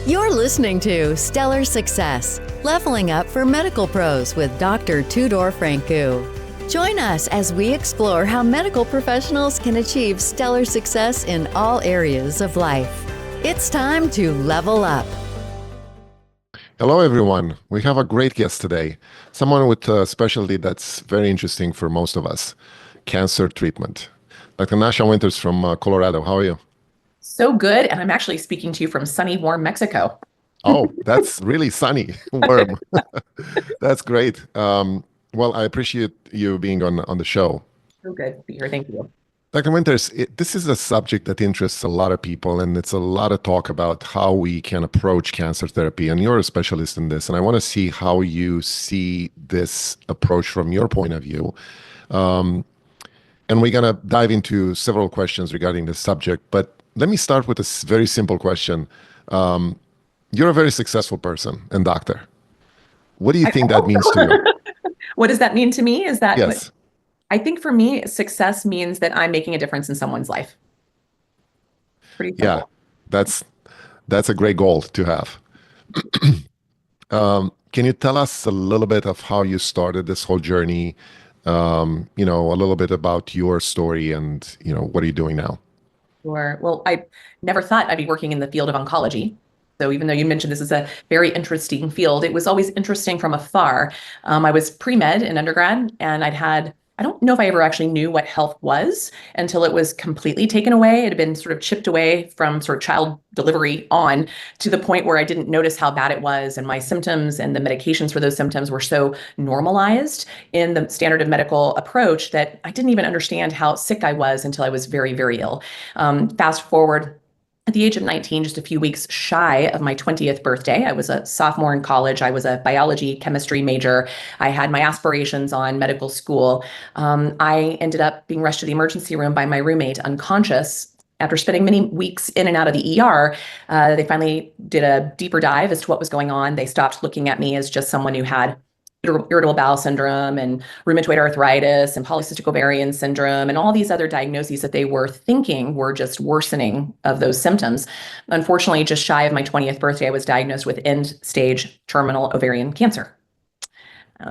You're listening to Stellar Success, Leveling Up for Medical Pros with Dr. Tudor Francu. Join us as we explore how medical professionals can achieve stellar success in all areas of life. It's time to level up. Hello, everyone. We have a great guest today, someone with a specialty that's very interesting for most of us, cancer treatment. Dr. Nasha Winters from Colorado. How are you? So good. And I'm actually speaking to you from sunny, warm Mexico. Oh, that's really sunny, warm. That's great. Well, I appreciate you being on the show. So good to be here. Thank you. Dr. Winters, this is a subject that interests a lot of people, and it's a lot of talk about how we can approach cancer therapy. And you're a specialist in this, and I want to see how you see this approach from your point of view. And we're going to dive into several questions regarding this subject, but let me start with a very simple question. You're a very successful person and doctor. What do you think that means to you? What does that mean to me? Is that Yes. I think for me, success means that I'm making a difference in someone's life. Pretty simple. Yeah, that's a great goal to have. Can you tell us a little bit of how you started this whole journey? A little bit about your story and, what are you doing now? Sure. Well, I never thought I'd be working in the field of oncology. So even though you mentioned this is a very interesting field, it was always interesting from afar. I was pre-med in undergrad, and I don't know if I ever actually knew what health was until it was completely taken away. It had been sort of chipped away from sort of child delivery on to the point where I didn't notice how bad it was. And my symptoms and the medications for those symptoms were so normalized in the standard of medical approach that I didn't even understand how sick I was until I was very, very ill. Fast forward. At the age of 19, just a few weeks shy of my 20th birthday, I was a sophomore in college. I was a biology chemistry major. I had my aspirations on medical school. I ended up being rushed to the emergency room by my roommate, unconscious. After spending many weeks in and out of the ER, they finally did a deeper dive as to what was going on. They stopped looking at me as just someone who had irritable bowel syndrome and rheumatoid arthritis and polycystic ovarian syndrome and all these other diagnoses that they were thinking were just worsening of those symptoms. Unfortunately, just shy of my 20th birthday, I was diagnosed with end-stage terminal ovarian cancer.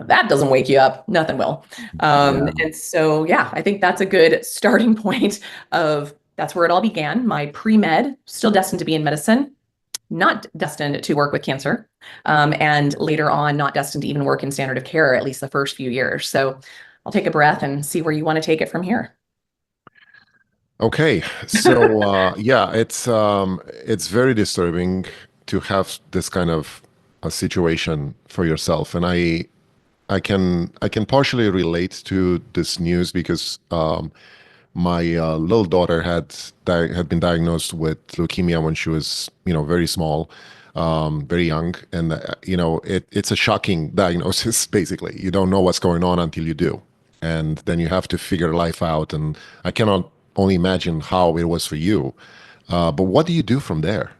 That doesn't wake you up. Nothing will. And so, yeah, I think that's a good starting point of that's where it all began. My pre-med, still destined to be in medicine, not destined to work with cancer, and later on, not destined to even work in standard of care, at least the first few years. So I'll take a breath and see where you want to take it from here. Okay, so it's very disturbing to have this kind of a situation for yourself, and I can partially relate to this news because my little daughter had been diagnosed with leukemia when she was, very small, very young, and it's a shocking diagnosis. Basically, you don't know what's going on until you do, and then you have to figure life out. And I cannot only imagine how it was for you. But what do you do from there?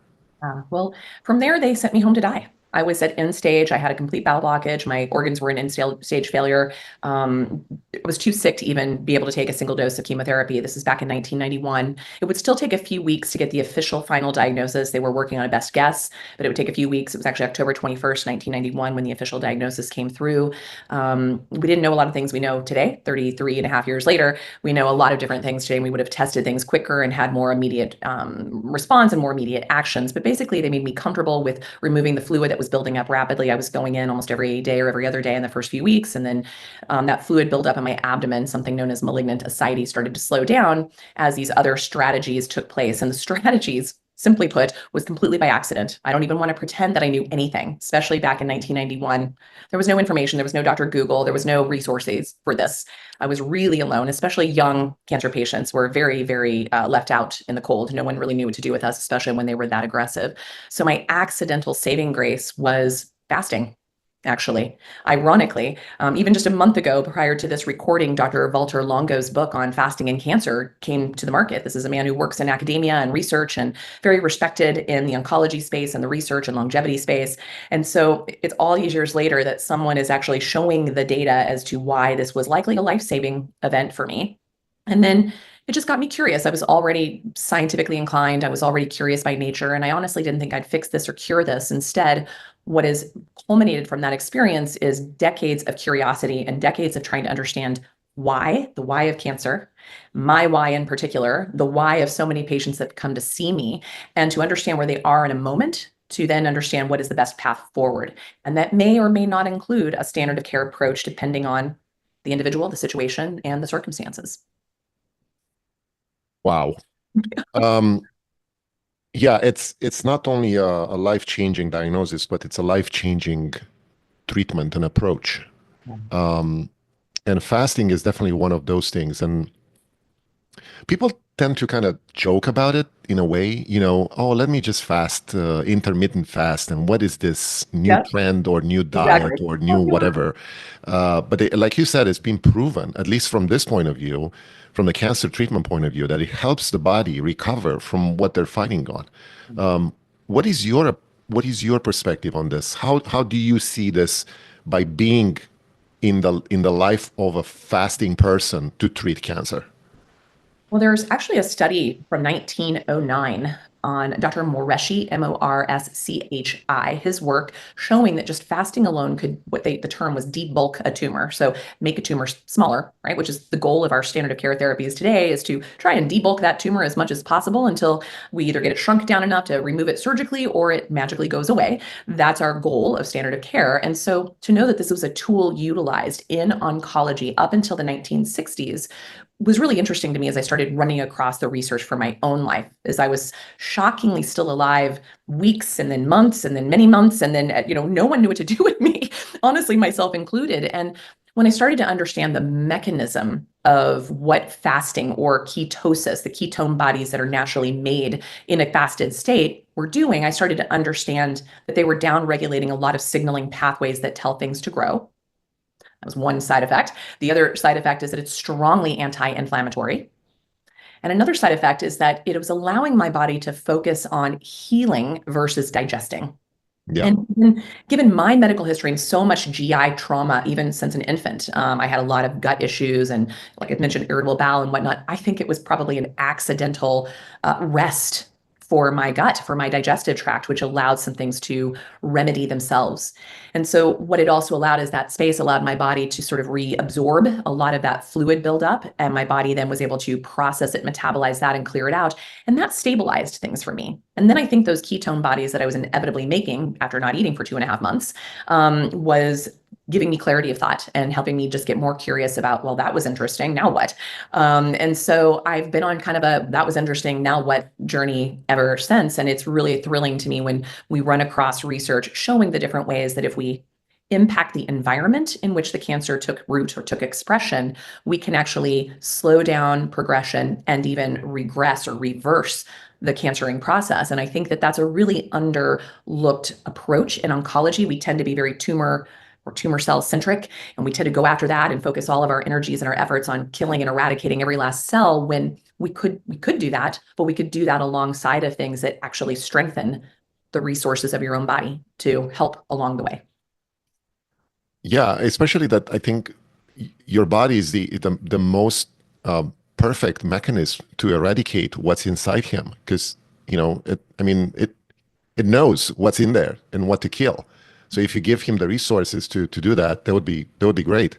Well, from there, they sent me home to die. I was at end stage. I had a complete bowel blockage. My organs were in end stage failure. I was too sick to even be able to take a single dose of chemotherapy. This is back in 1991. It would still take a few weeks to get the official final diagnosis. They were working on a best guess, but it would take a few weeks. It was actually October 21st, 1991, when the official diagnosis came through. We didn't know a lot of things we know today, 33 and a half years later. We know a lot of different things today, and we would have tested things quicker and had more immediate response and more immediate actions. But basically, they made me comfortable with removing the fluid that was building up rapidly. I was going in almost every day or every other day in the first few weeks. And then that fluid built up in my abdomen, something known as malignant ascites, started to slow down as these other strategies took place. And the strategies, simply put, was completely by accident. I don't even want to pretend that I knew anything, especially back in 1991. There was no information. There was no Dr. Google. There was no resources for this. I was really alone, especially young cancer patients were very, very left out in the cold. No one really knew what to do with us, especially when they were that aggressive. So my accidental saving grace was fasting. Actually, ironically, even just a month ago, prior to this recording, Dr. Walter Longo's book on fasting and cancer came to the market. This is a man who works in academia and research and very respected in the oncology space and the research and longevity space. And so it's all these years later that someone is actually showing the data as to why this was likely a life-saving event for me. And then it just got me curious. I was already scientifically inclined. I was already curious by nature. And I honestly didn't think I'd fix this or cure this. Instead, what is culminated from that experience is decades of curiosity and decades of trying to understand why, the why of cancer, my why in particular, the why of so many patients that come to see me, and to understand where they are in a moment, to then understand what is the best path forward. And that may or may not include a standard of care approach depending on the individual, the situation, and the circumstances. Wow. Um, yeah, it's not only a life-changing diagnosis, but it's a life-changing treatment and approach. Um, and fasting is definitely one of those things. And people tend to kind of joke about it in a way, oh, let me just fast, intermittent fast. And what is this new Yep, trend or new diet exactly. or new whatever? Like you said, it's been proven, at least from this point of view, from the cancer treatment point of view, that it helps the body recover from what they're fighting on. Um, what is your perspective on this? How do you see this by being in the life of a fasting person to treat cancer? Well, there's actually a study from 1909 on Dr. Moreschi, Morschi, his work showing that just fasting alone could, the term was debulk a tumor. So make a tumor smaller, right? Which is the goal of our standard of care therapies today, is to try and debulk that tumor as much as possible until we either get it shrunk down enough to remove it surgically or it magically goes away. That's our goal of standard of care. And so to know that this was a tool utilized in oncology up until the 1960s was really interesting to me as I started running across the research for my own life, as I was shockingly still alive weeks and then months and then many months. And then, no one knew what to do with me, honestly, myself included. And when I started to understand the mechanism of what fasting or ketosis, the ketone bodies that are naturally made in a fasted state, were doing, I started to understand that they were down-regulating a lot of signaling pathways that tell things to grow. That was one side effect. The other side effect is that it's strongly anti-inflammatory. And another side effect is that it was allowing my body to focus on healing versus digesting. Yeah. And given my medical history and so much GI trauma, even since an infant, I had a lot of gut issues and, like I mentioned, irritable bowel and whatnot. I think it was probably an accidental rest for my gut, for my digestive tract, which allowed some things to remedy themselves. And so what it also allowed is that space allowed my body to sort of reabsorb a lot of that fluid buildup. And my body then was able to process it, metabolize that, and clear it out. And that stabilized things for me. And then I think those ketone bodies that I was inevitably making after not eating for 2.5 months was giving me clarity of thought and helping me just get more curious about, well, that was interesting. Now what? And so I've been on kind of a that was interesting, now what journey ever since. And it's really thrilling to me when we run across research showing the different ways that if we impact the environment in which the cancer took root or took expression, we can actually slow down progression and even regress or reverse the cancering process. And I think that that's a really underlooked approach in oncology. We tend to be very tumor cell centric, and we tend to go after that and focus all of our energies and our efforts on killing and eradicating every last cell, when we could do that, but we could do that alongside of things that actually strengthen the resources of your own body to help along the way. Yeah, especially that I think your body is the most perfect mechanism to eradicate what's inside him, because it knows what's in there and what to kill. So if you give him the resources to do that, that would be great.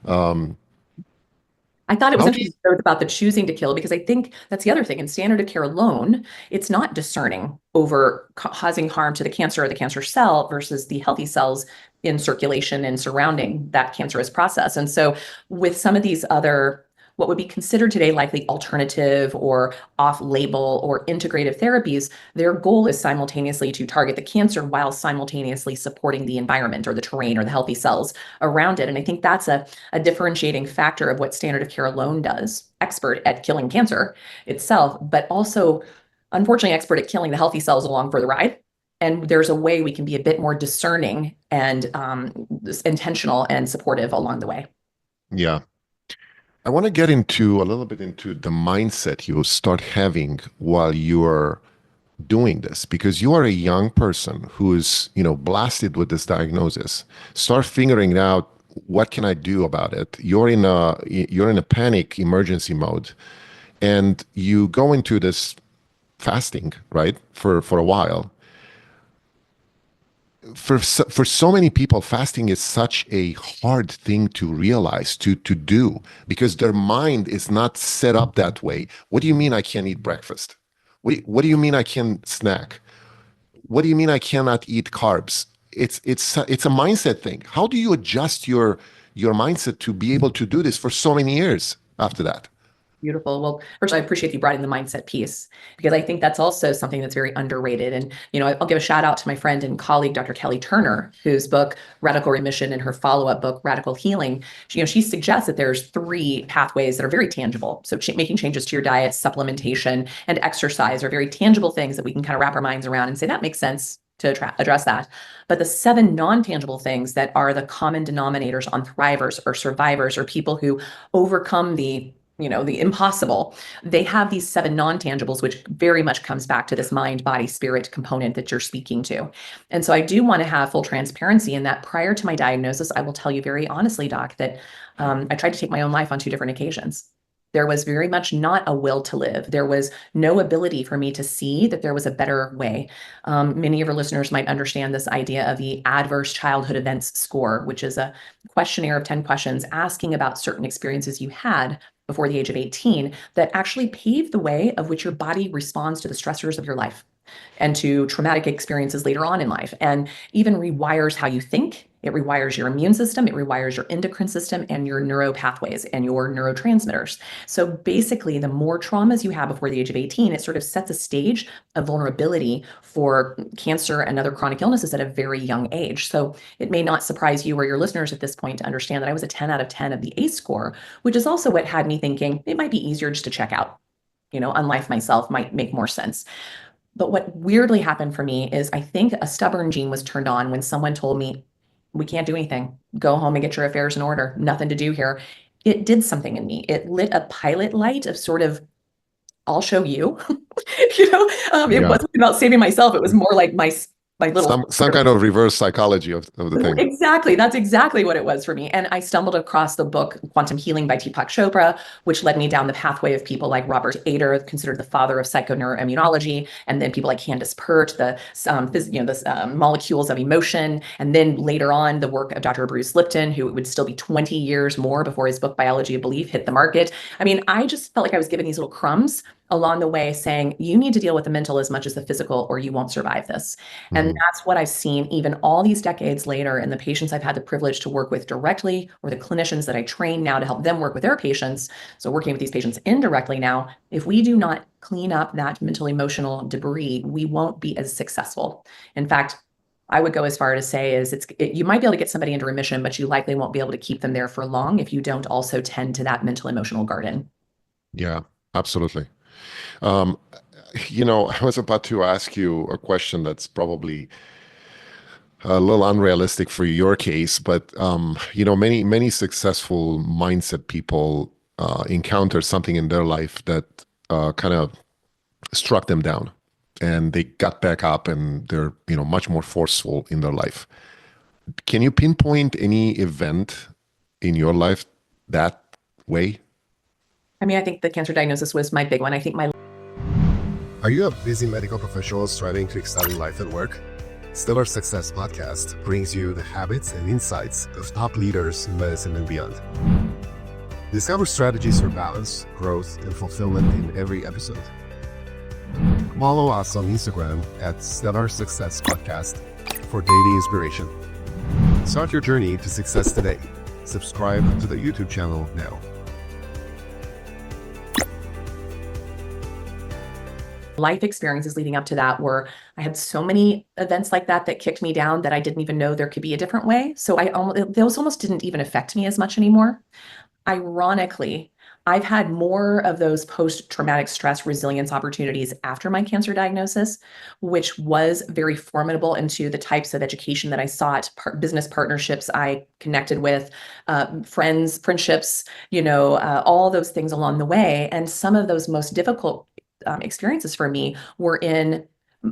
I thought it was How do you, interesting about the choosing to kill, because I think that's the other thing. In standard of care alone, it's not discerning over causing harm to the cancer or the cancer cell versus the healthy cells in circulation and surrounding that cancerous process. And so with some of these other, what would be considered today likely alternative or off-label or integrative therapies, their goal is simultaneously to target the cancer while simultaneously supporting the environment or the terrain or the healthy cells around it. And I think that's a differentiating factor of what standard of care alone does, expert at killing cancer itself, but also, unfortunately, expert at killing the healthy cells along for the ride. And there's a way we can be a bit more discerning and intentional and supportive along the way. yeah. I want to get into a little bit into the mindset you start having while you're doing this, because you are a young person who is, blasted with this diagnosis. Start figuring out, what can I do about it? You're in a panic emergency mode, and you go into this fasting, right, for a while. For so many people, fasting is such a hard thing to realize, to do, because their mind is not set up that way. What do you mean I can't eat breakfast? What do you mean I can snack? What do you mean I cannot eat carbs? It's a mindset thing. How do you adjust your mindset to be able to do this for so many years after that? Beautiful. Well, first, I appreciate you brought in the mindset piece, because I think that's also something that's very underrated. And, I'll give a shout out to my friend and colleague, Dr. Kelly Turner, whose book, Radical Remission, and her follow-up book, Radical Healing, she suggests that there's 3 pathways that are very tangible. So making changes to your diet, supplementation, and exercise are very tangible things that we can kind of wrap our minds around and say, that makes sense to address that. But the 7 non-tangible things that are the common denominators on thrivers or survivors, or people who overcome the impossible, they have these 7 non-tangibles, which very much comes back to this mind, body, spirit component that you're speaking to. And so I do want to have full transparency in that prior to my diagnosis, I will tell you very honestly, Doc, that I tried to take my own life on 2 different occasions. There was very much not a will to live. There was no ability for me to see that there was a better way. Many of your listeners might understand this idea of the Adverse Childhood Events Score, which is a questionnaire of 10 questions asking about certain experiences you had before the age of 18 that actually pave the way of which your body responds to the stressors of your life and to traumatic experiences later on in life, and even rewires how you think. It rewires your immune system, it rewires your endocrine system and your neuro pathways and your neurotransmitters. So basically, the more traumas you have before the age of 18, it sort of sets a stage of vulnerability for cancer and other chronic illnesses at a very young age. So it may not surprise you or your listeners at this point to understand that I was a 10 out of 10 of the ACE score, which is also what had me thinking it might be easier just to check out. Unlife myself might make more sense. But what weirdly happened for me is I think a stubborn gene was turned on when someone told me, we can't do anything. Go home and get your affairs in order. Nothing to do here. It did something in me. It lit a pilot light of sort of, I'll show you. It Yeah. wasn't about saving myself. It was more like my little Some kind of reverse psychology of the thing. Exactly. That's exactly what it was for me. And I stumbled across the book Quantum Healing by Deepak Chopra, which led me down the pathway of people like Robert Ader, considered the father of psychoneuroimmunology, and then people like Candace Pert, the molecules of emotion, and then later on the work of Dr. Bruce Lipton, who it would still be 20 years more before his book Biology of Belief hit the market. I mean, I just felt like I was given these little crumbs along the way saying, you need to deal with the mental as much as the physical, or you won't survive this. And that's what I've seen even all these decades later in the patients I've had the privilege to work with directly, or the clinicians that I train now to help them work with their patients. So working with these patients indirectly now, if we do not clean up that mental emotional debris, we won't be as successful. In fact, I would go as far to say is you might be able to get somebody into remission, but you likely won't be able to keep them there for long if you don't also tend to that mental emotional garden. Yeah, absolutely. I was about to ask you a question that's probably a little unrealistic for your case, but many successful mindset people encounter something in their life that kind of struck them down, and they got back up, and they're much more forceful in their life. Can you pinpoint any event in your life that way? I mean, I think the cancer diagnosis was my big one. I think Are you a busy medical professional striving to excel in life and work? Stellar Success Podcast brings you the habits and insights of top leaders in medicine and beyond. Discover strategies for balance, growth, and fulfillment in every episode. Follow us on Instagram at Stellar Success Podcast for daily inspiration. Start your journey to success today. Subscribe to the YouTube channel now. Life experiences leading up to that were, I had so many events like that kicked me down that I didn't even know there could be a different way. So those almost didn't even affect me as much anymore. Ironically, I've had more of those post-traumatic stress resilience opportunities after my cancer diagnosis, which was very formidable into the types of education that I sought, business partnerships I connected with, friendships, all those things along the way. And some of those most difficult experiences for me were in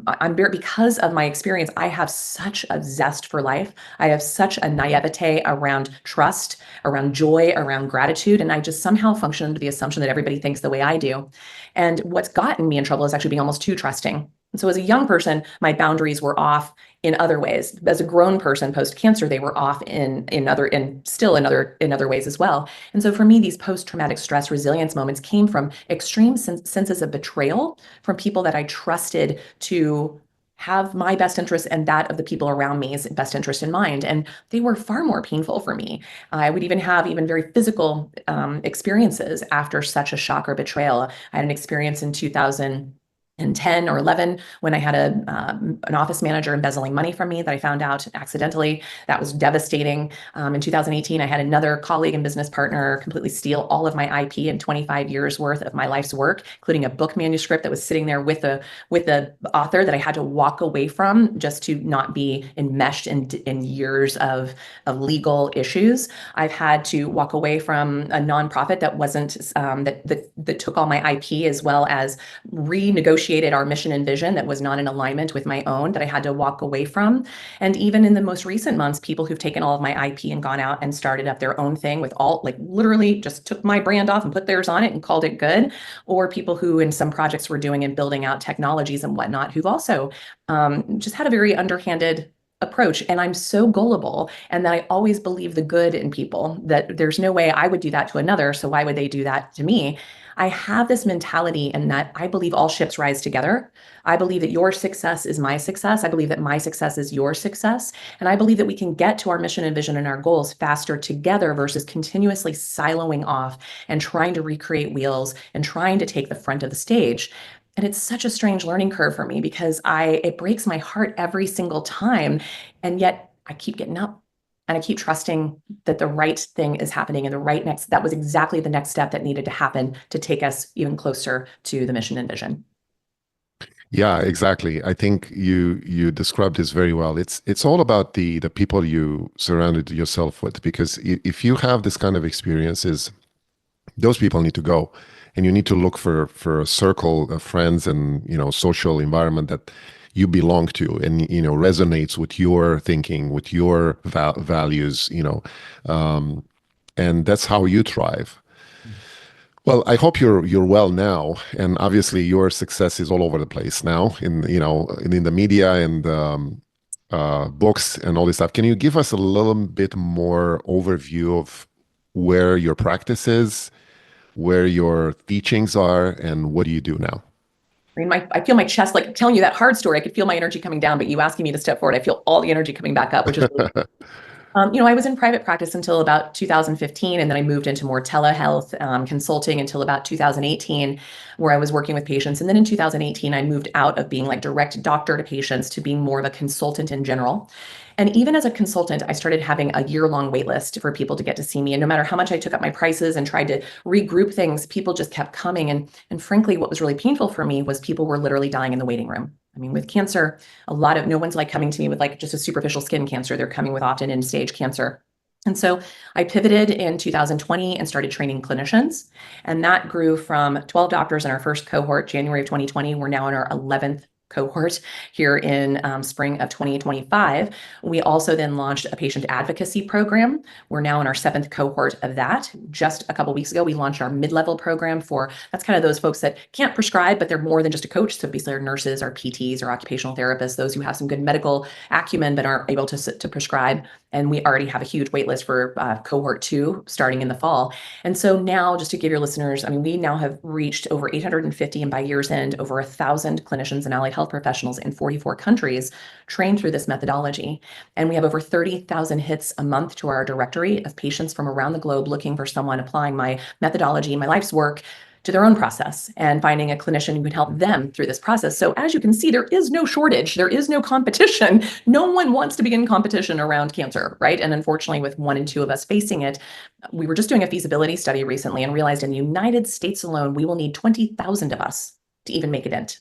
I'm very, because of my experience, I have such a zest for life. I have such a naivete around trust, around joy, around gratitude. And I just somehow function under the assumption that everybody thinks the way I do. And what's gotten me in trouble is actually being almost too trusting. And so as a young person, my boundaries were off in other ways. As a grown person post-cancer, they were off in other ways as well. And so for me, these post-traumatic stress resilience moments came from extreme senses of betrayal from people that I trusted to have my best interest and that of the people around me's best interest in mind. And they were far more painful for me. I would even have very physical experiences after such a shock or betrayal. I had an experience in 2010 or 11 when I had an office manager embezzling money from me that I found out accidentally. That was devastating. In 2018, I had another colleague and business partner completely steal all of my IP and 25 years worth of my life's work, including a book manuscript that was sitting there with the author that I had to walk away from just to not be enmeshed in years of legal issues. I've had to walk away from a nonprofit that wasn't that took all my IP, as well as renegotiated our mission and vision that was not in alignment with my own, that I had to walk away from. And even in the most recent months, people who've taken all of my IP and gone out and started up their own thing with all, like, literally just took my brand off and put theirs on it and called it good. Or people who in some projects were doing and building out technologies and whatnot, who've also just had a very underhanded approach. And I'm so gullible, and that I always believe the good in people, that there's no way I would do that to another, so why would they do that to me? I have this mentality, and that I believe all ships rise together. I believe that your success is my success. I believe that my success is your success. And I believe that we can get to our mission and vision and our goals faster together versus continuously siloing off and trying to recreate wheels and trying to take the front of the stage. And it's such a strange learning curve for me, because it breaks my heart every single time. And yet I keep getting up. And I keep trusting that the right thing is happening, and that was exactly the next step that needed to happen to take us even closer to the mission and vision. Yeah, exactly. I think you described this very well. It's all about the people you surrounded yourself with, because if you have this kind of experiences, those people need to go, and you need to look for a circle of friends and social environment that you belong to, and resonates with your thinking, with your values, and that's how you thrive. Well, I hope you're well now, and obviously your success is all over the place now in the media and books and all this stuff. Can you give us a little bit more overview of where your practice is, where your teachings are, and what do you do now? I mean, I feel my chest, like telling you that hard story. I could feel my energy coming down, but you asking me to step forward, I feel all the energy coming back up, which is really I was in private practice until about 2015, and then I moved into more telehealth consulting until about 2018, where I was working with patients. And then in 2018, I moved out of being like direct doctor to patients to being more of a consultant in general. And even as a consultant, I started having a year-long wait list for people to get to see me. And no matter how much I took up my prices and tried to regroup things, people just kept coming. And frankly, what was really painful for me was people were literally dying in the waiting room. I mean, with cancer, no one's like coming to me with like just a superficial skin cancer. They're coming with often end-stage cancer. And so I pivoted in 2020 and started training clinicians. And that grew from 12 doctors in our first cohort, January of 2020. We're now in our 11th cohort here in spring of 2025. We also then launched a patient advocacy program. We're now in our 7th cohort of that. Just a couple of weeks ago, we launched our mid-level program that's kind of those folks that can't prescribe, but they're more than just a coach. So basically, our nurses, our PTs, our occupational therapists, those who have some good medical acumen but aren't able to prescribe. And we already have a huge wait list for cohort 2 starting in the fall. And so now, just to give your listeners, I mean, we now have reached over 850, and by year's end, over 1,000 clinicians and allied health professionals in 44 countries trained through this methodology. And we have over 30,000 hits a month to our directory of patients from around the globe looking for someone applying my methodology, my life's work, to their own process, and finding a clinician who can help them through this process. So as you can see, there is no shortage. There is no competition. No one wants to be in competition around cancer, right? And unfortunately, with 1 and 2 of us facing it, we were just doing a feasibility study recently and realized in the United States alone, we will need 20,000 of us to even make a dent.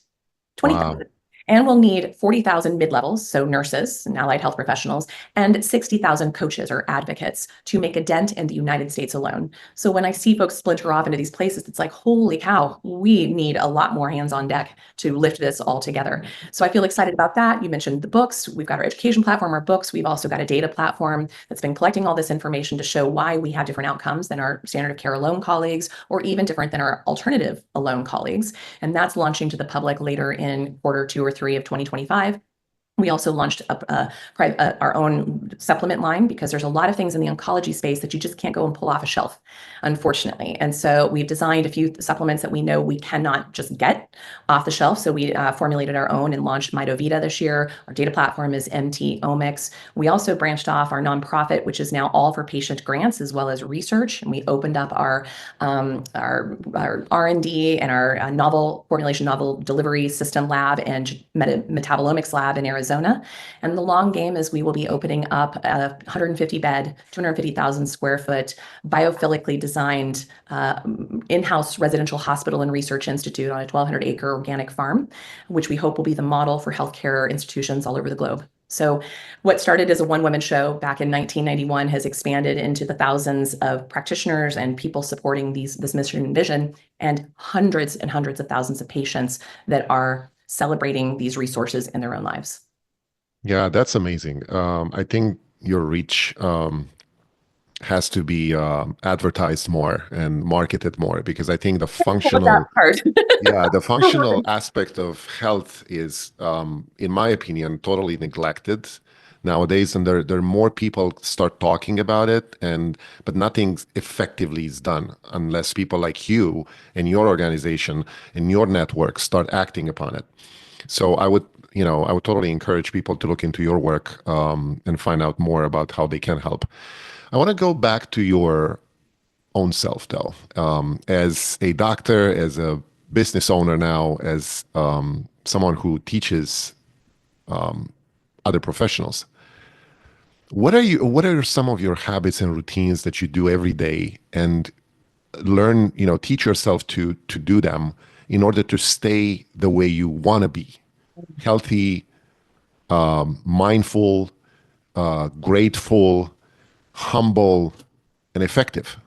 20,000. Wow. And we'll need 40,000 mid-levels, so nurses and allied health professionals, and 60,000 coaches or advocates to make a dent in the United States alone. So when I see folks splinter off into these places, it's like, holy cow, we need a lot more hands on deck to lift this all together. So I feel excited about that. You mentioned the books. We've got our education platform, our books. We've also got a data platform that's been collecting all this information to show why we have different outcomes than our standard of care alone colleagues, or even different than our alternative alone colleagues. And that's launching to the public later in Q2 or 3 of 2025. We also launched our own supplement line because there's a lot of things in the oncology space that you just can't go and pull off a shelf, unfortunately. And so we've designed a few supplements that we know we cannot just get off the shelf. So we formulated our own and launched MitoVita this year. Our data platform is MT Omics. We also branched off our nonprofit, which is now all for patient grants as well as research. And we opened up our R&D and our novel formulation, novel delivery system lab and metabolomics lab in Arizona. And the long game is we will be opening up a 150-bed, 250,000 square foot, biophilically designed in-house residential hospital and research institute on a 1,200-acre organic farm, which we hope will be the model for healthcare institutions all over the globe. So what started as a one-woman show back in 1991 has expanded into the thousands of practitioners and people supporting this mission and vision, and hundreds of thousands of patients that are celebrating these resources in their own lives. Yeah, that's amazing. I think your reach has to be advertised more and marketed more, because I think the functional the functional aspect of health is, in my opinion, totally neglected nowadays, and there are more people start talking about it, but nothing effectively is done unless people like you and your organization and your network start acting upon it. So I would totally encourage people to look into your work and find out more about how they can help. I want to go back to your own self, though. As a doctor, as a business owner now, as someone who teaches other professionals, what are some of your habits and routines that you do every day and learn, teach yourself to do them in order to stay the way you want to be? Healthy, mindful, grateful, humble, and effective.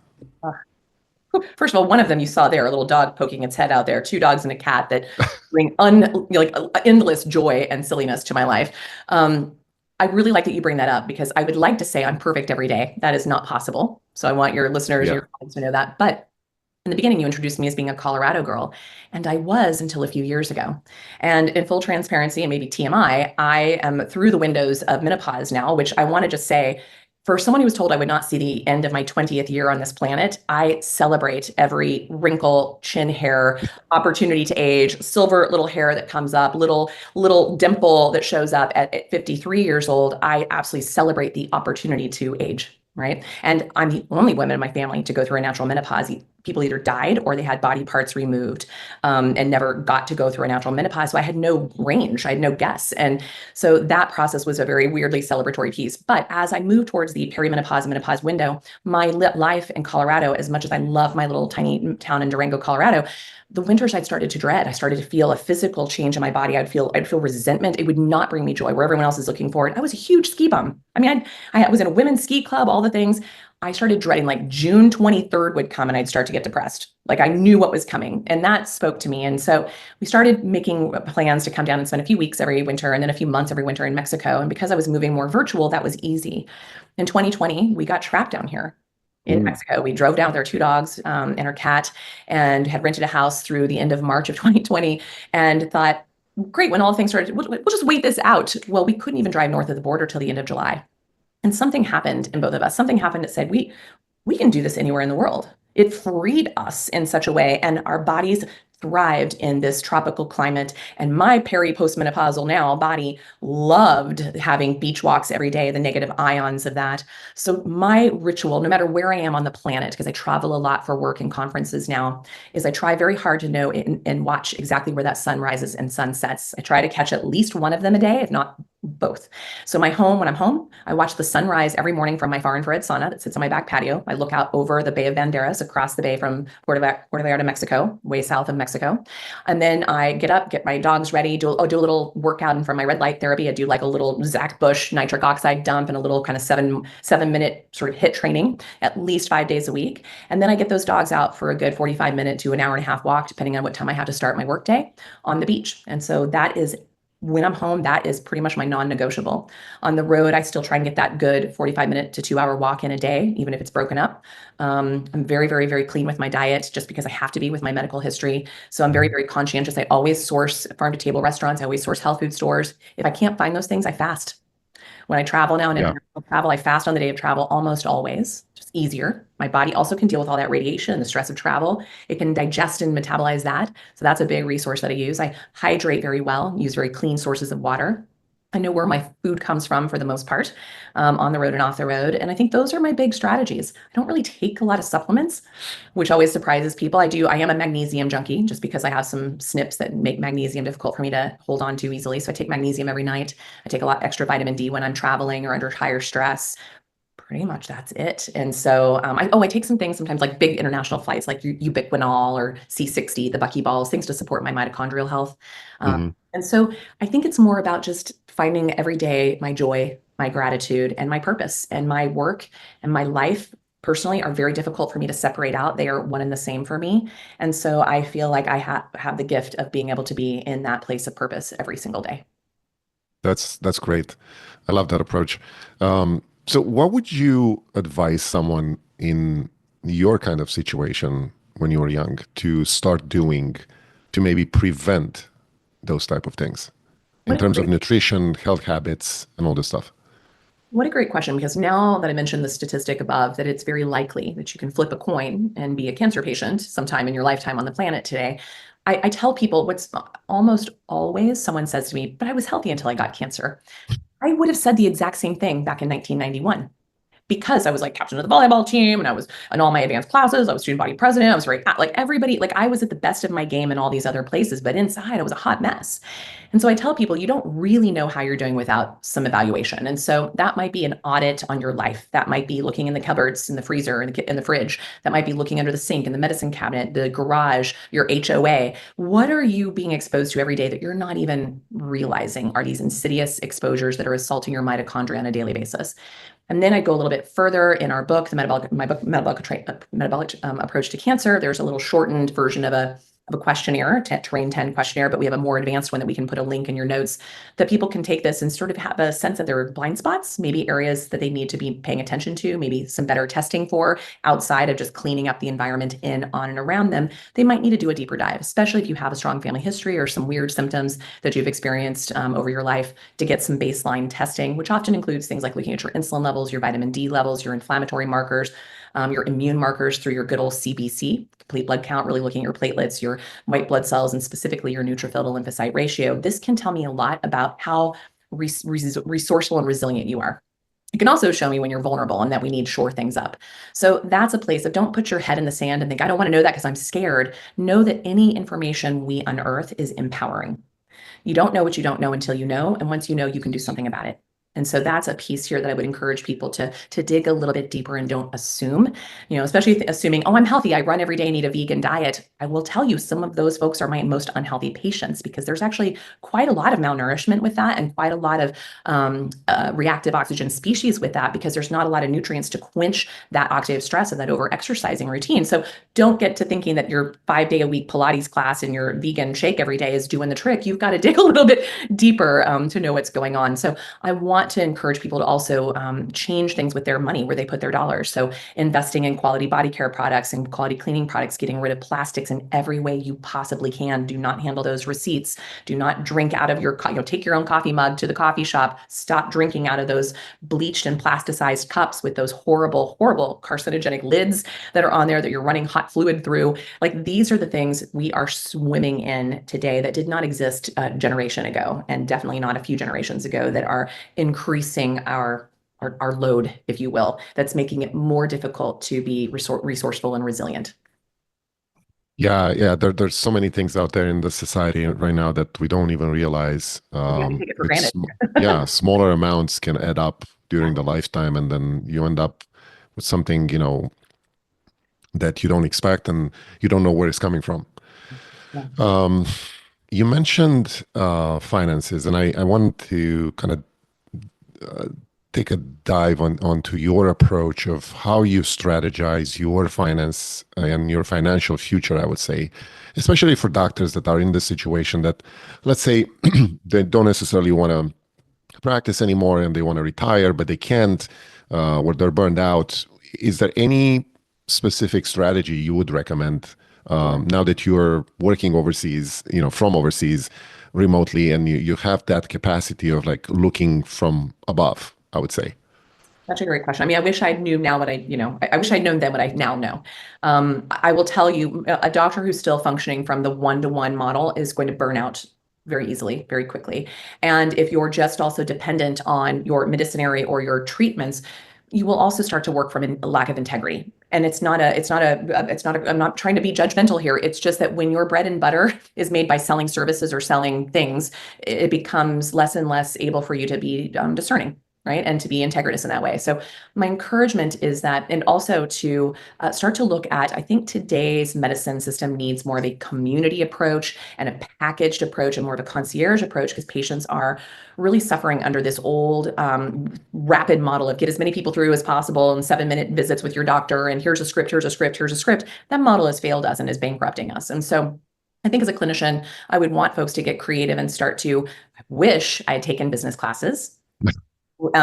First of all, one of them you saw there, a little dog poking its head out there, 2 dogs and a cat that bring endless joy and silliness to my life. I really like that you bring that up, because I would like to say I'm perfect every day. That is not possible. So I want your listeners, your colleagues to know that. But in the beginning, you introduced me as being a Colorado girl, and I was until a few years ago. And in full transparency, and maybe TMI, I am through the windows of menopause now, which I want to just say, for someone who was told I would not see the end of my 20th year on this planet, I celebrate every wrinkle, chin hair, opportunity to age, silver little hair that comes up, little dimple that shows up at 53 years old. I absolutely celebrate the opportunity to age. Right. And I'm the only woman in my family to go through a natural menopause. People either died or they had body parts removed and never got to go through a natural menopause. So I had no range. I had no guess. And so that process was a very weirdly celebratory piece. But as I moved towards the perimenopause and menopause window, my life in Colorado, as much as I love my little tiny town in Durango, Colorado, the winters I started to dread. I started to feel a physical change in my body. I'd feel resentment. It would not bring me joy where everyone else is looking forward. I was a huge ski bum. I mean, I was in a women's ski club, all the things. I started dreading, like June 23rd would come and I'd start to get depressed. Like I knew what was coming, and that spoke to me. And so we started making plans to come down and spend a few weeks every winter and then a few months every winter in Mexico. And because I was moving more virtual, that was easy. In 2020, we got trapped down here in Mexico. We drove down with our 2 dogs and our cat, and had rented a house through the end of March of 2020, and thought, great, when all things started, we'll just wait this out. Well, we couldn't even drive north of the border till the end of July. And something happened in both of us. Something happened that said, we can do this anywhere in the world. It freed us in such a way, and our bodies thrived in this tropical climate. And my postmenopausal now body loved having beach walks every day, the negative ions of that. So my ritual, no matter where I am on the planet, because I travel a lot for work and conferences now, is I try very hard to know and watch exactly where that sun rises and sun sets. I try to catch at least one of them a day, if not both. So my home, when I'm home, I watch the sunrise every morning from my far infrared sauna that sits on my back patio. I look out over the Bay of Banderas, across the bay from Puerto Vallarta, Mexico, way south of Mexico. And then I get up, get my dogs ready, do a little workout. And for my red light therapy, I do like a little Zach Bush nitric oxide dump and a little kind of 7-minute sort of HIIT training at least 5 days a week. And then I get those dogs out for a good 45-minute to an hour and a half walk, depending on what time I have to start my workday, on the beach. And so that is, when I'm home, that is pretty much my non-negotiable. On the road, I still try and get that good 45-minute to 2-hour walk in a day, even if it's broken up. I'm very, very, very clean with my diet, just because I have to be with my medical history. So I'm very, very conscientious. I always source farm-to-table restaurants. I always source health food stores. If I can't find those things, I fast. When I travel now and Yeah. international travel, I fast on the day of travel almost always, just easier. My body also can deal with all that radiation and the stress of travel. It can digest and metabolize that. So that's a big resource that I use. I hydrate very well, use very clean sources of water. I know where my food comes from for the most part, on the road and off the road. And I think those are my big strategies. I don't really take a lot of supplements, which always surprises people. I am a magnesium junkie, just because I have some SNPs that make magnesium difficult for me to hold on to easily. So I take magnesium every night. I take a lot extra vitamin D when I'm traveling or under higher stress. Pretty much that's it. And so I take some things sometimes, like big international flights, like ubiquinol or C60, the buckyballs, things to support my mitochondrial health. Mhm. And so I think it's more about just finding every day my joy, my gratitude, and my purpose. And my work and my life personally are very difficult for me to separate out. They are one and the same for me. And so I feel like I have the gift of being able to be in that place of purpose every single day. That's great. I love that approach. So what would you advise someone in your kind of situation when you were young to start doing to maybe prevent those type of things in What a terms of great- nutrition, health habits, and all this stuff? What a great question, because now that I mentioned the statistic above, that it's very likely that you can flip a coin and be a cancer patient sometime in your lifetime on the planet today. I tell people, what's almost always someone says to me, but I was healthy until I got cancer. I would have said the exact same thing back in 1991. Because I was like captain of the volleyball team and I was in all my advanced classes, I was student body president, I was very like everybody, like I was at the best of my game in all these other places, but inside I was a hot mess. And so I tell people, you don't really know how you're doing without some evaluation. And so that might be an audit on your life. That might be looking in the cupboards, in the freezer, in the fridge. That might be looking under the sink, in the medicine cabinet, the garage, your HOA. What are you being exposed to every day that you're not even realizing are these insidious exposures that are assaulting your mitochondria on a daily basis? And then I go a little bit further in our book, metabolic approach to cancer. There's a little shortened version of a questionnaire, Terrain 10 questionnaire, but we have a more advanced one that we can put a link in your notes that people can take this and sort of have a sense of their blind spots, maybe areas that they need to be paying attention to, maybe some better testing for outside of just cleaning up the environment in, on, and around them. They might need to do a deeper dive, especially if you have a strong family history or some weird symptoms that you've experienced over your life, to get some baseline testing, which often includes things like looking at your insulin levels, your vitamin D levels, your inflammatory markers, your immune markers through your good old CBC, complete blood count, really looking at your platelets, your white blood cells, and specifically your neutrophil to lymphocyte ratio. This can tell me a lot about how resourceful and resilient you are. It can also show me when you're vulnerable and that we need to shore things up. So that's a place of, don't put your head in the sand and think, I don't want to know that because I'm scared. Know that any information we unearth is empowering. You don't know what you don't know until you know. And once you know, you can do something about it. And so that's a piece here that I would encourage people to dig a little bit deeper and don't assume, especially assuming, oh, I'm healthy, I run every day and eat a vegan diet. I will tell you, some of those folks are my most unhealthy patients, because there's actually quite a lot of malnourishment with that, and quite a lot of reactive oxygen species with that, because there's not a lot of nutrients to quench that oxidative stress of that over-exercising routine. So don't get to thinking that your 5-day-a-week Pilates class and your vegan shake every day is doing the trick. You've got to dig a little bit deeper to know what's going on. So I want to encourage people to also change things with their money, where they put their dollars. So investing in quality body care products and quality cleaning products, getting rid of plastics in every way you possibly can. Do not handle those receipts. Do not drink out of your, take your own coffee mug to the coffee shop. Stop drinking out of those bleached and plasticized cups with those horrible, horrible carcinogenic lids that are on there that you're running hot fluid through. Like, these are the things we are swimming in today that did not exist a generation ago, and definitely not a few generations ago, that are increasing our load, if you will, that's making it more difficult to be resourceful and resilient. Yeah. There's so many things out there in the society right now that we don't even realize. Yeah, you take it for granted. Yeah, smaller amounts can add up during the lifetime, and then you end up with something, that you don't expect and you don't know where it's coming from. Yeah. You mentioned finances, and I want to kind of take a dive onto your approach of how you strategize your finance and your financial future, I would say, especially for doctors that are in the situation that, let's say, they don't necessarily want to practice anymore and they want to retire, but they can't, or they're burned out. Is there any specific strategy you would recommend now that you're working overseas, from overseas remotely, and you have that capacity of like looking from above, I would say? Such a great question. I mean, I wish I knew now what I wish I'd known then what I now know. I will tell you, a doctor who's still functioning from the one-to-one model is going to burn out very easily, very quickly. And if you're just also dependent on your medicinary or your treatments, you will also start to work from a lack of integrity. And I'm not trying to be judgmental here. It's just that when your bread and butter is made by selling services or selling things, it becomes less and less able for you to be discerning, right? And to be integritous in that way. So my encouragement is that, and also to start to look at, I think today's medicine system needs more of a community approach and a packaged approach and more of a concierge approach, because patients are really suffering under this old rapid model of get as many people through as possible in 7-minute visits with your doctor. And here's a script, here's a script, here's a script. That model has failed us and is bankrupting us. And so I think as a clinician, I would want folks to get creative and start to, I wish I had taken business classes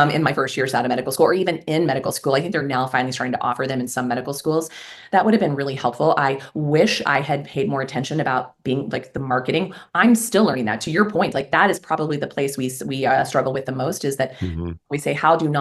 in my first years out of medical school, or even in medical school. I think they're now finally starting to offer them in some medical schools. That would have been really helpful. I wish I had paid more attention about being like the marketing. I'm still learning that. To your point, like that is probably the place we struggle with the most, is that we say, why do you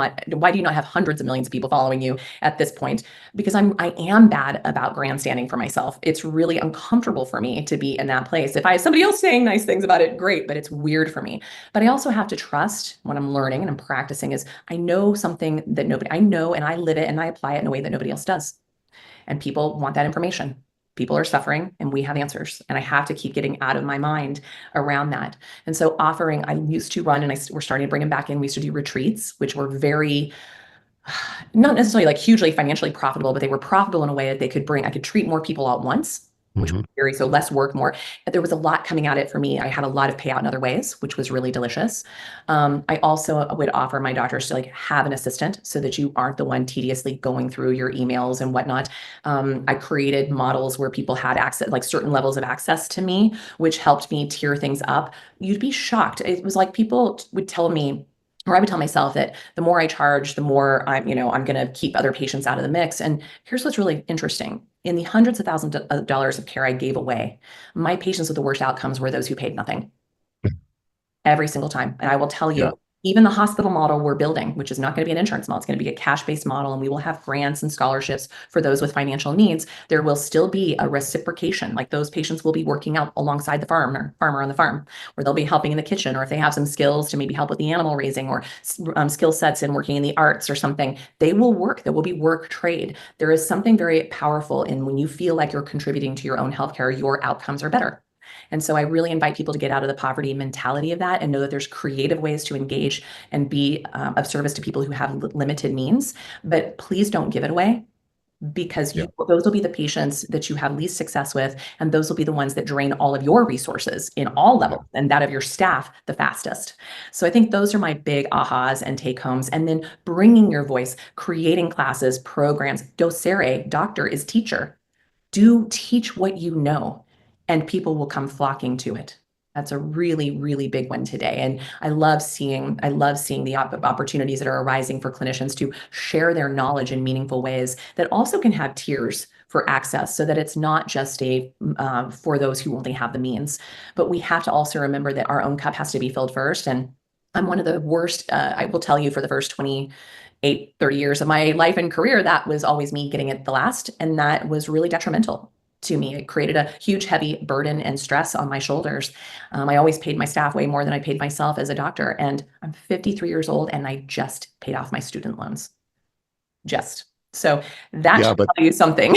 not have hundreds of millions of people following you at this point? Because I am bad about grandstanding for myself. It's really uncomfortable for me to be in that place. If I have somebody else saying nice things about it, great, but it's weird for me. But I also have to trust what I'm learning and I'm practicing is I know something that I know, and I live it and I apply it in a way that nobody else does. And people want that information. People are suffering and we have answers, and I have to keep getting out of my mind around that. And so I used to run, and we're starting to bring them back in. We used to do retreats, which were very, not necessarily like hugely financially profitable, but they were profitable in a way that I could treat more people all at once, which was so less work, more. But there was a lot coming at it for me. I had a lot of payout in other ways, which was really delicious. I also would offer my doctors to like have an assistant so that you aren't the one tediously going through your emails and whatnot. I created models where people had access, like certain levels of access to me, which helped me tier things up. You'd be shocked. It was like people would tell me, or I would tell myself that the more I charge, the more I'm going to keep other patients out of the mix. And here's what's really interesting. In the hundreds of thousands of dollars of care I gave away, my patients with the worst outcomes were those who paid nothing. Every single time. And I will tell you, even the hospital model we're building, which is not going to be an insurance model, it's going to be a cash-based model, and we will have grants and scholarships for those with financial needs. There will still be a reciprocation. Like those patients will be working out alongside the farmer on the farm, or they'll be helping in the kitchen, or if they have some skills to maybe help with the animal raising, or skill sets in working in the arts or something, they will work. There will be work trade. There is something very powerful in when you feel like you're contributing to your own healthcare, your outcomes are better. And so I really invite people to get out of the poverty mentality of that and know that there's creative ways to engage and be of service to people who have limited means. But please don't give it away, because those will be the patients that you have least success with. And those will be the ones that drain all of your resources in all levels and that of your staff the fastest. So I think those are my big ahas and take homes. And then bringing your voice, creating classes, programs. Docere, doctor, is teacher. Do teach what you know, and people will come flocking to it. That's a really, really big one today. And I love seeing the opportunities that are arising for clinicians to share their knowledge in meaningful ways that also can have tiers for access, so that it's not just for those who only have the means. But we have to also remember that our own cup has to be filled first. And I'm one of the worst, I will tell you, for the first 30 years of my life and career, that was always me getting it the last. And that was really detrimental to me. It created a huge, heavy burden and stress on my shoulders. I always paid my staff way more than I paid myself as a doctor. And I'm 53 years old and I just paid off my student loans. So that should tell you something.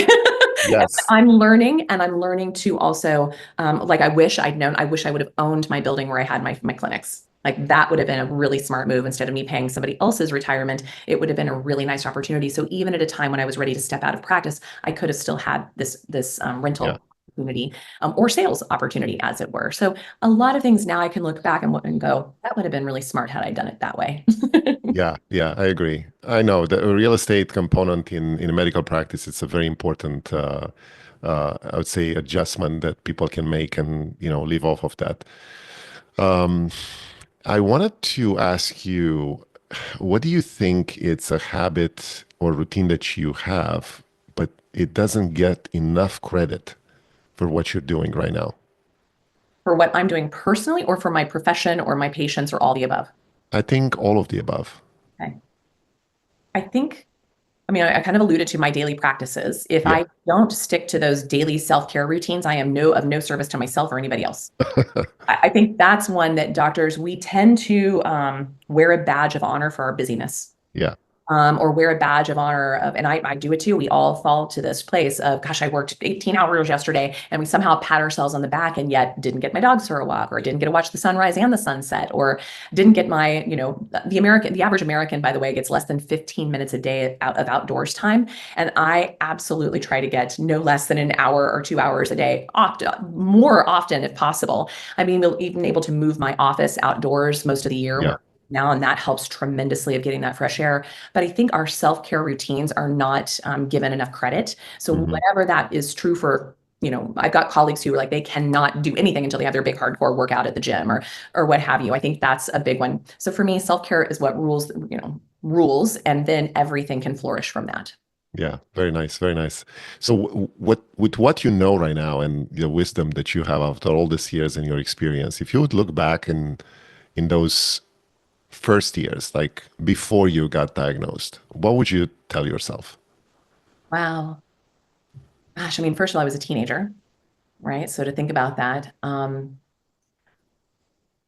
Yes. I'm learning, and I'm learning to also, like, I wish I would have owned my building where I had my clinics. Like, that would have been a really smart move. Instead of me paying somebody else's retirement, it would have been a really nice opportunity. So even at a time when I was ready to step out of practice, I could have still had this rental Yeah. opportunity, or sales opportunity, as it were. So a lot of things now I can look back and go, that would have been really smart had I done it that way. Yeah, I agree. I know the real estate component in medical practice, it's a very important, I would say, adjustment that people can make and, live off of that. I wanted to ask you, what do you think it's a habit or routine that you have, but it doesn't get enough credit for what you're doing right now? For what I'm doing personally, or for my profession, or my patients, or all the above? I think all of the above. Okay. I kind of alluded to my daily practices. If Yeah. I don't stick to those daily self-care routines, I am of no service to myself or anybody else. I think that's one that doctors, we tend to wear a badge of honor for our busyness. Yeah. Or wear a badge of honor of, and I do it too. We all fall to this place of, gosh, I worked 18 hours yesterday, and we somehow pat ourselves on the back, and yet didn't get my dogs for a walk, or didn't get to watch the sunrise and the sunset, or didn't get my, the average American, by the way, gets less than 15 minutes a day of outdoors time. And I absolutely try to get no less than an hour or 2 hours a day, more often if possible. I mean, even able to move my office outdoors most of the year. Yeah. Now, and that helps tremendously of getting that fresh air. But I think our self-care routines are not given enough credit. So whatever that is true for, I've got colleagues who are like, they cannot do anything until they have their big hardcore workout at the gym, or what have you. I think that's a big one. So for me, self-care is what rules, and then everything can flourish from that. Yeah, very nice, very nice. So with what you know right now and the wisdom that you have after all these years and your experience, if you would look back in those first years, like before you got diagnosed, what would you tell yourself? Wow. Gosh, I mean, first of all, I was a teenager, right? So to think about that, I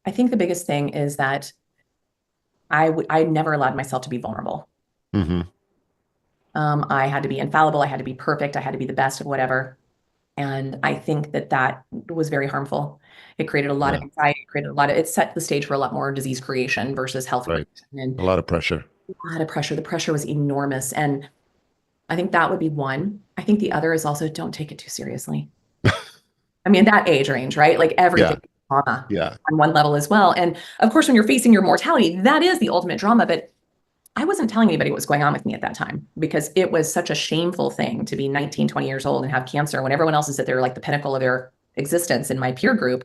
think the biggest thing is that I never allowed myself to be vulnerable. Mm-hmm. I had to be infallible. I had to be perfect. I had to be the best of whatever. And I think that was very harmful. It created a lot of anxiety, it set the stage for a lot more disease creation versus health. Right. And A lot of pressure. a lot of pressure. The pressure was enormous. And I think that would be one. I think the other is also, don't take it too seriously. I mean, that age range, right? Like everything is drama on one level as well. And of course, when you're facing your mortality, that is the ultimate drama. But I wasn't telling anybody what was going on with me at that time, because it was such a shameful thing to be 19, 20 years old and have cancer when everyone else is at their, like, the pinnacle of their existence in my peer group.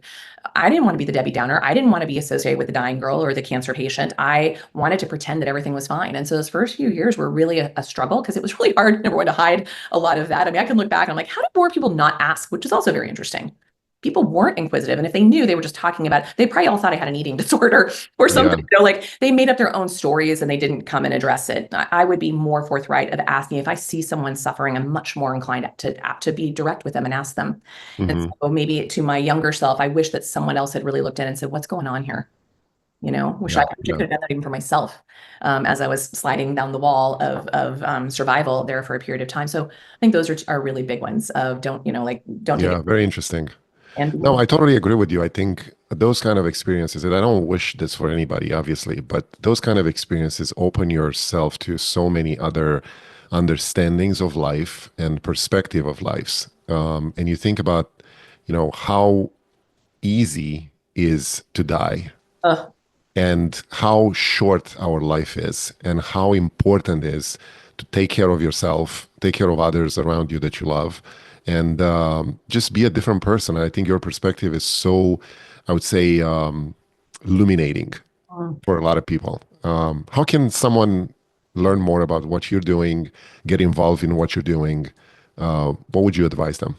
I didn't want to be the Debbie Downer. I didn't want to be associated with the dying girl or the cancer patient. I wanted to pretend that everything was fine. And so those first few years were really a struggle, because it was really hard, number one, to hide a lot of that. I mean, I can look back and I'm like, how did more people not ask? Which is also very interesting. People weren't inquisitive. And if they knew, they were just talking about, they probably all thought I had an eating disorder or something. Like, they made up their own stories and they didn't come and address it. I would be more forthright of asking. If I see someone suffering, I'm much more inclined to be direct with them and ask them. And so maybe to my younger self, I wish that someone else had really looked in and said, what's going on here? Wish I could have done that even for myself, as I was sliding down the wall of survival there for a period of time. So I think those are really big ones of don't take it. Very interesting. No, I totally agree with you. I think those kind of experiences, and I don't wish this for anybody, obviously, but those kind of experiences open yourself to so many other understandings of life and perspective of lives. And you think about, how easy is to die, and how short our life is, and how important it is to take care of yourself, take care of others around you that you love, and just be a different person. I think your perspective is so, I would say, illuminating for a lot of people. How can someone learn more about what you're doing, get involved in what you're doing? What would you advise them?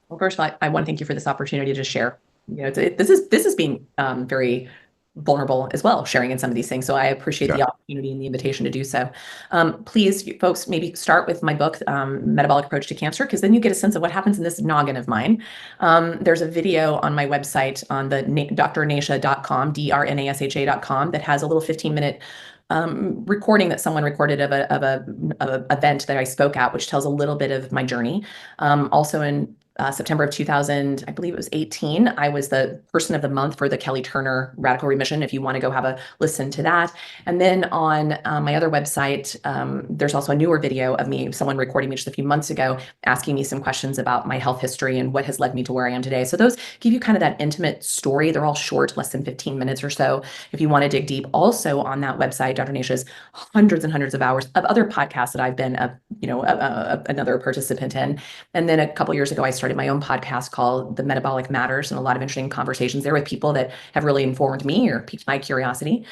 Well, first of all, I want to thank you for this opportunity to share. This is being very vulnerable as well, sharing in some of these things. So I appreciate the opportunity and the invitation to do so. Please, folks, maybe start with my book, Metabolic Approach to Cancer, because then you get a sense of what happens in this noggin of mine. There's a video on my website on the drnasha.com, drnasha.com, that has a little 15-minute recording that someone recorded of a event that I spoke at, which tells a little bit of my journey. Also in September of 2000, I believe it was 18, I was the person of the month for the Kelly Turner Radical Remission, if you want to go have a listen to that. And then on my other website, there's also a newer video of me, someone recording me just a few months ago, asking me some questions about my health history and what has led me to where I am today. So those give you kind of that intimate story. They're all short, less than 15 minutes or so, if you want to dig deep. Also on that website, Dr. Nasha's hundreds and hundreds of hours of other podcasts that I've been another participant in. And then a couple years ago, I started my own podcast called The Metabolic Matters, and a lot of interesting conversations there with people that have really informed me or piqued my curiosity.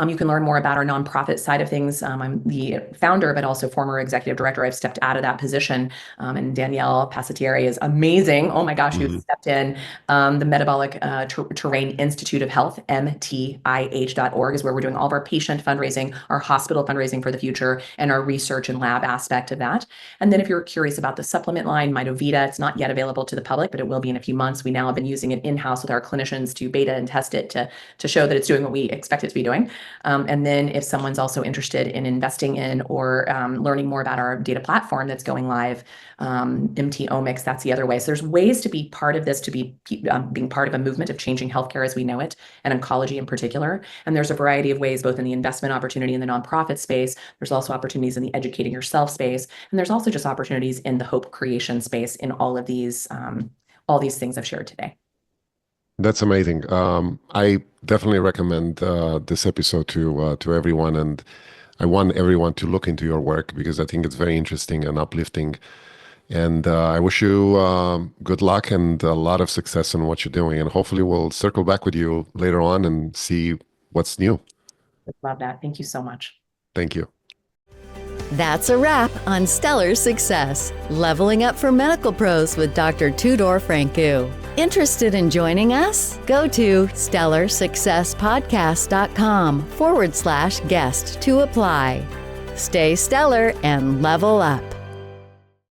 You can learn more about our nonprofit side of things. I'm the founder, but also former executive director. I've stepped out of that position, and Danielle Passatieri is amazing. Oh my gosh, who stepped in. The Metabolic Terrain Institute of Health, MTIH.org, is where we're doing all of our patient fundraising, our hospital fundraising for the future, and our research and lab aspect of that. And then if you're curious about the supplement line, MitoVita, it's not yet available to the public, but it will be in a few months. We now have been using it in-house with our clinicians to beta and test it to show that it's doing what we expect it to be doing. And then if someone's also interested in investing in or learning more about our data platform that's going live, MT Omics, that's the other way. So there's ways to be part of this, to be being part of a movement of changing healthcare as we know it, and oncology in particular. And there's a variety of ways, both in the investment opportunity in the nonprofit space. There's also opportunities in the educating yourself space. And there's also just opportunities in the hope creation space in all these things I've shared today. That's amazing. I definitely recommend this episode to everyone, and I want everyone to look into your work because I think it's very interesting and uplifting. And I wish you good luck and a lot of success in what you're doing. And hopefully we'll circle back with you later on and see what's new. Love that. Thank you so much. Thank you. That's a wrap on Stellar Success, Leveling Up for Medical Pros with Dr. Tudor Francu. Interested in joining us? Go to stellarsuccesspodcast.com/guest to apply. Stay stellar and level up.